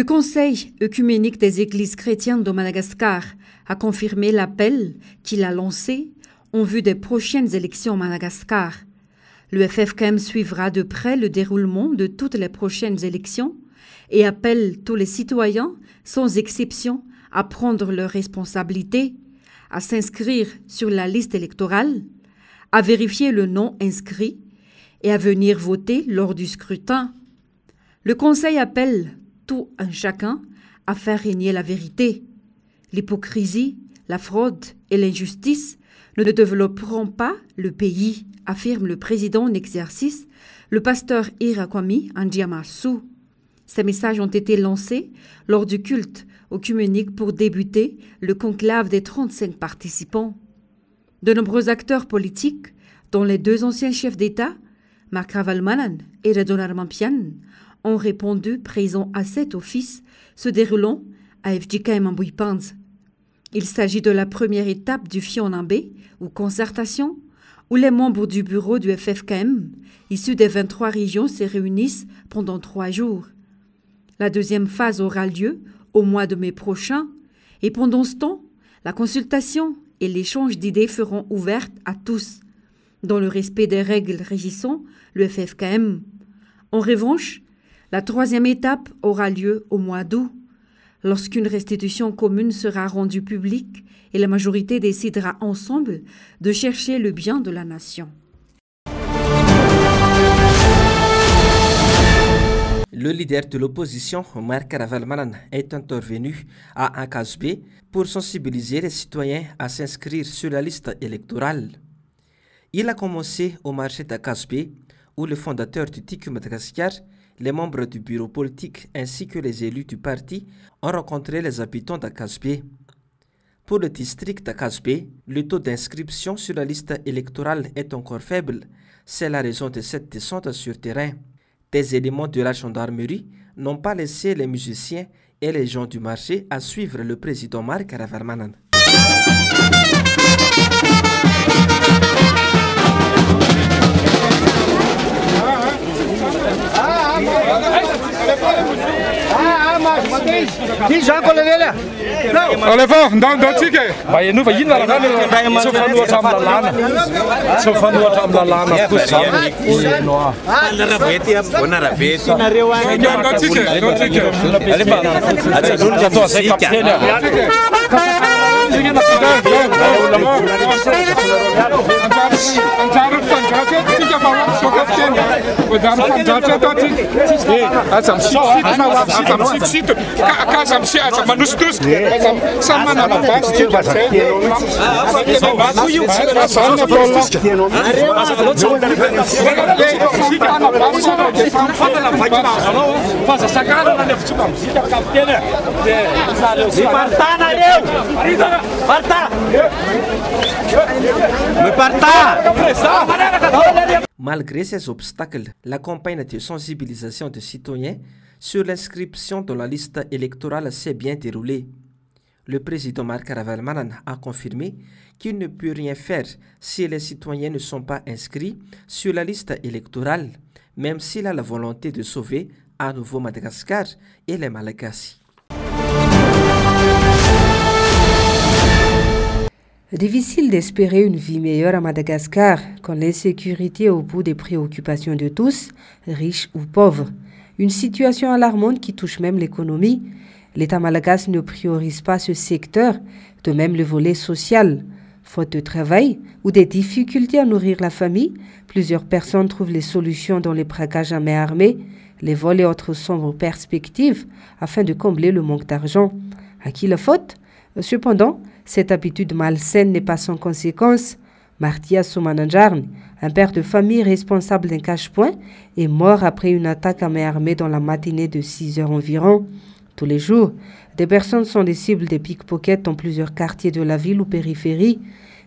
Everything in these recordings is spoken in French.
Le Conseil œcuménique des églises chrétiennes de Madagascar a confirmé l'appel qu'il a lancé en vue des prochaines élections à Madagascar. Le FFKM suivra de près le déroulement de toutes les prochaines élections et appelle tous les citoyens, sans exception, à prendre leurs responsabilités, à s'inscrire sur la liste électorale, à vérifier le nom inscrit et à venir voter lors du scrutin. Le Conseil appelle tout un chacun à faire régner la vérité. L'hypocrisie, la fraude et l'injustice ne développeront pas le pays, affirme le président en exercice, le pasteur Irakwami Andiamasu. Ces messages ont été lancés lors du culte œcuménique pour débuter le conclave des 35 participants. De nombreux acteurs politiques, dont les deux anciens chefs d'État, Marc Ravalomanana et Radona Mampian, ont répondu présents à cet office se déroulant à FJKM Mbouipanz. Il s'agit de la première étape du Fionambé, ou concertation, où les membres du bureau du FFKM, issus des 23 régions, se réunissent pendant 3 jours. La deuxième phase aura lieu au mois de mai prochain, et pendant ce temps, la consultation et l'échange d'idées seront ouvertes à tous, dans le respect des règles régissant le FFKM. En revanche, la troisième étape aura lieu au mois d'août, lorsqu'une restitution commune sera rendue publique et la majorité décidera ensemble de chercher le bien de la nation. Le leader de l'opposition, Marc Ravalomanana, est intervenu à Akasbé pour sensibiliser les citoyens à s'inscrire sur la liste électorale. Il a commencé au marché d'Akasbé, où le fondateur du TICU Madagascar, les membres du bureau politique ainsi que les élus du parti ont rencontré les habitants d'Akasbé. Pour le district d'Akasbé, le taux d'inscription sur la liste électorale est encore faible. C'est la raison de cette descente sur terrain. Des éléments de la gendarmerie n'ont pas laissé les musiciens et les gens du marché à suivre le président Marc Ravalomanana. Malgré ces obstacles, la campagne de sensibilisation des citoyens sur l'inscription dans la liste électorale s'est bien déroulée. Le président Marc Ravalomanana a confirmé qu'il ne peut rien faire si les citoyens ne sont pas inscrits sur la liste électorale, même s'il a la volonté de sauver à nouveau Madagascar et les Malagasy. Difficile d'espérer une vie meilleure à Madagascar quand l'insécurité est au bout des préoccupations de tous, riches ou pauvres. Une situation alarmante qui touche même l'économie. L'État malagasy ne priorise pas ce secteur, de même le volet social. Faute de travail ou des difficultés à nourrir la famille, plusieurs personnes trouvent les solutions dans les braquages à main armée, les vols et autres sombres perspectives afin de combler le manque d'argent. À qui la faute? Cependant, cette habitude malsaine n'est pas sans conséquence. Martia Somananjarn, un père de famille responsable d'un cache-point, est mort après une attaque à main armée dans la matinée de 6 heures environ. Tous les jours, des personnes sont des cibles des pickpockets dans plusieurs quartiers de la ville ou périphérie,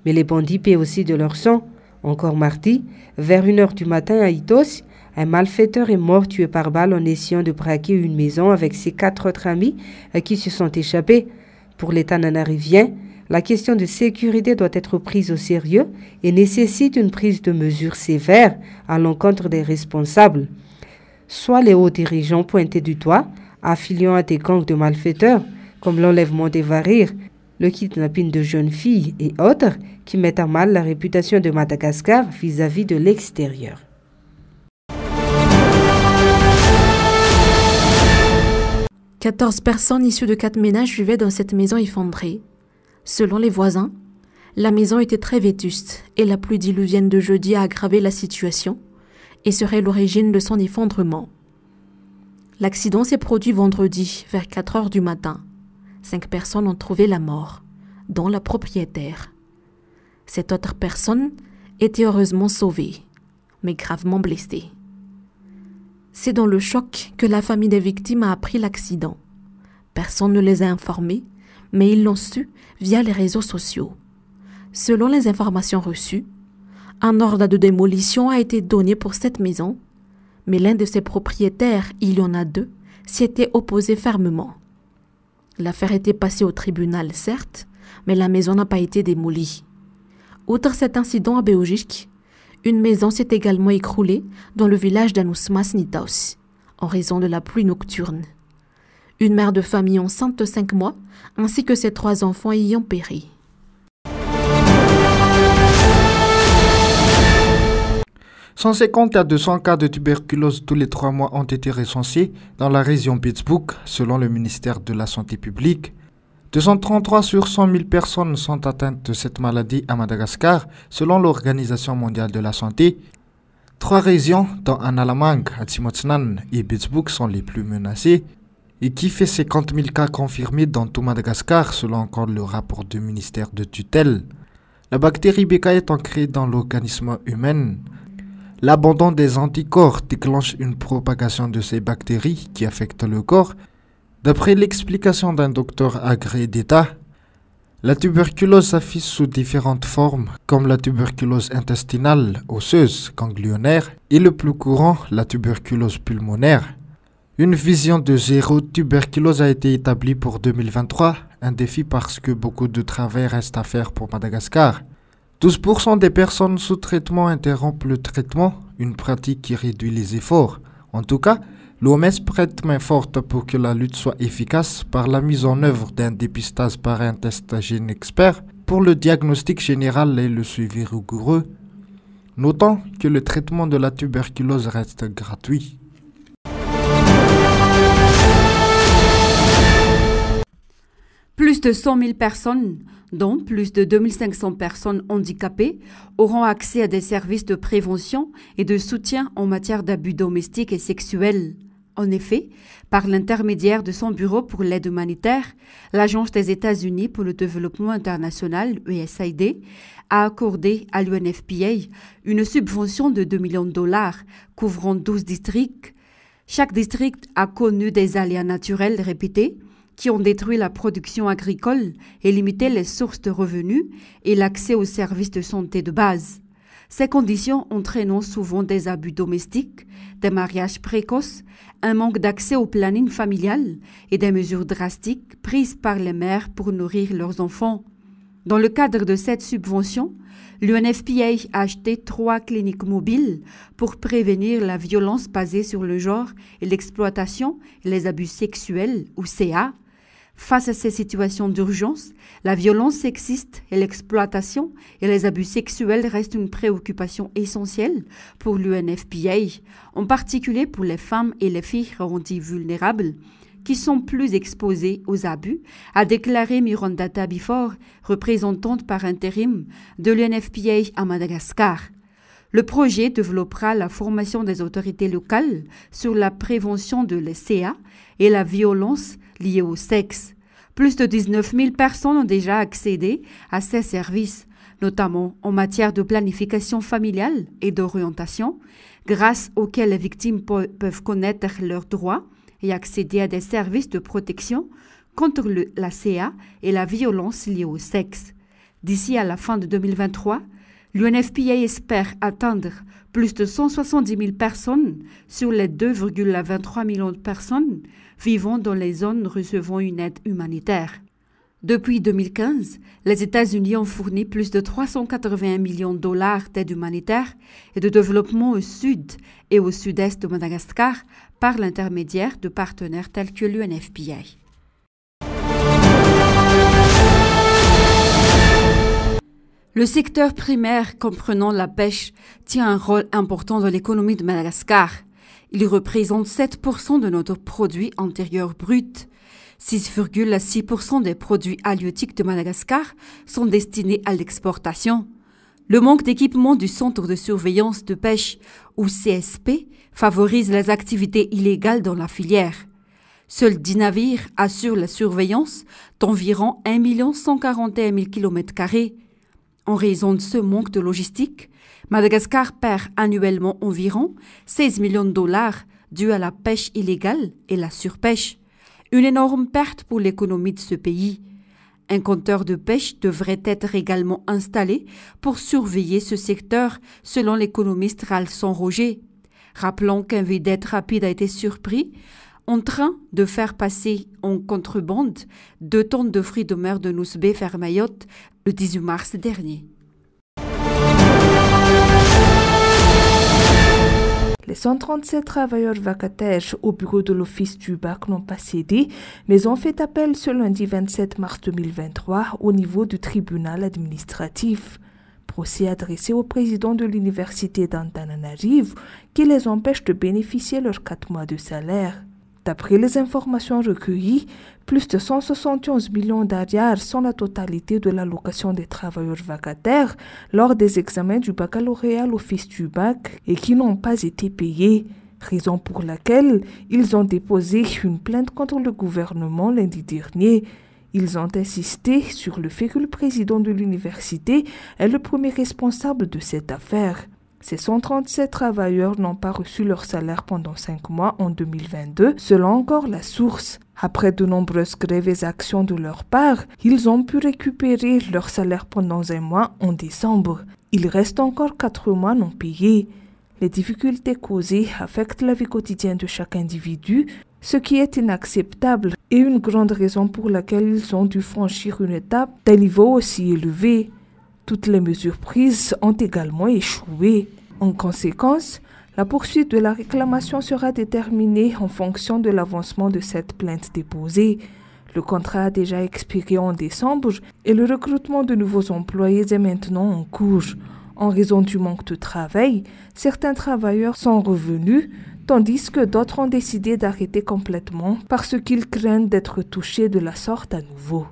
mais les bandits paient aussi de leur sang. Encore mardi, vers 1 heure du matin à Itos, un malfaiteur est mort tué par balle en essayant de braquer une maison avec ses 4 autres amis qui se sont échappés. Pour l'État nanarivien, la question de sécurité doit être prise au sérieux et nécessite une prise de mesures sévères à l'encontre des responsables. Soit les hauts dirigeants pointés du doigt, affiliant à des gangs de malfaiteurs, comme l'enlèvement des varir, le kidnapping de jeunes filles et autres, qui mettent à mal la réputation de Madagascar vis-à-vis de l'extérieur. « 14 personnes issues de 4 ménages vivaient dans cette maison effondrée. Selon les voisins, la maison était très vétuste et la pluie diluvienne de jeudi a aggravé la situation et serait l'origine de son effondrement. L'accident s'est produit vendredi vers 4 heures du matin. 5 personnes ont trouvé la mort, dont la propriétaire. Cette autre personne était heureusement sauvée, mais gravement blessée. C'est dans le choc que la famille des victimes a appris l'accident. Personne ne les a informés, mais ils l'ont su via les réseaux sociaux. Selon les informations reçues, un ordre de démolition a été donné pour cette maison, mais l'un de ses propriétaires, il y en a 2, s'y était opposé fermement. L'affaire était passée au tribunal, certes, mais la maison n'a pas été démolie. Outre cet incident à Beogic, une maison s'est également écroulée dans le village d'Anousmas Nitaos, en raison de la pluie nocturne. Une mère de famille enceinte de 5 mois, ainsi que ses 3 enfants y ont péri. 150 à 200 cas de tuberculose tous les 3 mois ont été recensés dans la région Pittsburgh, selon le ministère de la Santé publique. 233 sur 100 000 personnes sont atteintes de cette maladie à Madagascar, selon l'Organisation mondiale de la santé. 3 régions, dont Analamang, Atimotsnan et Pittsburgh, sont les plus menacées, et qui fait 50 000 cas confirmés dans tout Madagascar, selon encore le rapport du ministère de tutelle. La bactérie BK est ancrée dans l'organisme humain. L'abandon des anticorps déclenche une propagation de ces bactéries qui affectent le corps. D'après l'explication d'un docteur agréé d'État, la tuberculose s'affiche sous différentes formes, comme la tuberculose intestinale, osseuse, ganglionnaire, et le plus courant, la tuberculose pulmonaire. Une vision de zéro tuberculose a été établie pour 2023, un défi parce que beaucoup de travail reste à faire pour Madagascar. 12% des personnes sous traitement interrompent le traitement, une pratique qui réduit les efforts. En tout cas, l'OMS prête main forte pour que la lutte soit efficace par la mise en œuvre d'un dépistage par un test gène expert pour le diagnostic général et le suivi rigoureux. Notons que le traitement de la tuberculose reste gratuit. Plus de 100 000 personnes, dont plus de 2500 personnes handicapées, auront accès à des services de prévention et de soutien en matière d'abus domestiques et sexuels. En effet, par l'intermédiaire de son bureau pour l'aide humanitaire, l'Agence des États-Unis pour le développement international, USAID, a accordé à l'UNFPA une subvention de 2 millions de dollars couvrant 12 districts. Chaque district a connu des aléas naturels répétés qui ont détruit la production agricole et limité les sources de revenus et l'accès aux services de santé de base. Ces conditions entraînant souvent des abus domestiques, des mariages précoces, un manque d'accès au planning familial et des mesures drastiques prises par les mères pour nourrir leurs enfants. Dans le cadre de cette subvention, l'UNFPA a acheté 3 cliniques mobiles pour prévenir la violence basée sur le genre et l'exploitation et les abus sexuels, ou CA. Face à ces situations d'urgence, la violence sexiste et l'exploitation et les abus sexuels restent une préoccupation essentielle pour l'UNFPA, en particulier pour les femmes et les filles rendues vulnérables, qui sont plus exposées aux abus, a déclaré Miranda Tabifor, représentante par intérim de l'UNFPA à Madagascar. Le projet développera la formation des autorités locales sur la prévention de l'CA et la violence liée au sexe. Plus de 19 000 personnes ont déjà accédé à ces services, notamment en matière de planification familiale et d'orientation, grâce auxquels les victimes peuvent connaître leurs droits et accéder à des services de protection contre la CA et la violence liée au sexe. D'ici à la fin de 2023, l'UNFPA espère atteindre plus de 170 000 personnes sur les 2,23 millions de personnes vivant dans les zones recevant une aide humanitaire. Depuis 2015, les États-Unis ont fourni plus de 381 millions de dollars d'aide humanitaire et de développement au sud et au sud-est de Madagascar par l'intermédiaire de partenaires tels que l'UNFPA. Le secteur primaire comprenant la pêche tient un rôle important dans l'économie de Madagascar. Il représente 7% de notre produit intérieur brut. 6,6% des produits halieutiques de Madagascar sont destinés à l'exportation. Le manque d'équipement du Centre de surveillance de pêche, ou CSP, favorise les activités illégales dans la filière. Seuls 10 navires assurent la surveillance d'environ 1 141 000 km². En raison de ce manque de logistique, Madagascar perd annuellement environ 16 millions de dollars dus à la pêche illégale et la surpêche. Une énorme perte pour l'économie de ce pays. Un compteur de pêche devrait être également installé pour surveiller ce secteur, selon l'économiste Ralson Roger. Rappelons qu'un vedette rapide a été surpris en train de faire passer en contrebande 2 tonnes de fruits de mer de Nousbé vers Mayotte le 18 mars dernier. Les 137 travailleurs vacataires au bureau de l'Office du bac n'ont pas cédé, mais ont fait appel ce lundi 27 mars 2023 au niveau du tribunal administratif. Procès adressé au président de l'université d'Antananarivo qui les empêche de bénéficier leurs 4 mois de salaire. D'après les informations recueillies, plus de 171 millions d'ariars sont la totalité de l'allocation des travailleurs vacataires lors des examens du baccalauréat à l'Office du bac et qui n'ont pas été payés, raison pour laquelle ils ont déposé une plainte contre le gouvernement lundi dernier. Ils ont insisté sur le fait que le président de l'université est le premier responsable de cette affaire. Ces 137 travailleurs n'ont pas reçu leur salaire pendant 5 mois en 2022, selon encore la source. Après de nombreuses grèves et actions de leur part, ils ont pu récupérer leur salaire pendant 1 mois en décembre. Il reste encore 4 mois non payés. Les difficultés causées affectent la vie quotidienne de chaque individu, ce qui est inacceptable et une grande raison pour laquelle ils ont dû franchir une étape d'un niveau aussi élevé. Toutes les mesures prises ont également échoué. En conséquence, la poursuite de la réclamation sera déterminée en fonction de l'avancement de cette plainte déposée. Le contrat a déjà expiré en décembre et le recrutement de nouveaux employés est maintenant en cours. En raison du manque de travail, certains travailleurs sont revenus, tandis que d'autres ont décidé d'arrêter complètement parce qu'ils craignent d'être touchés de la sorte à nouveau.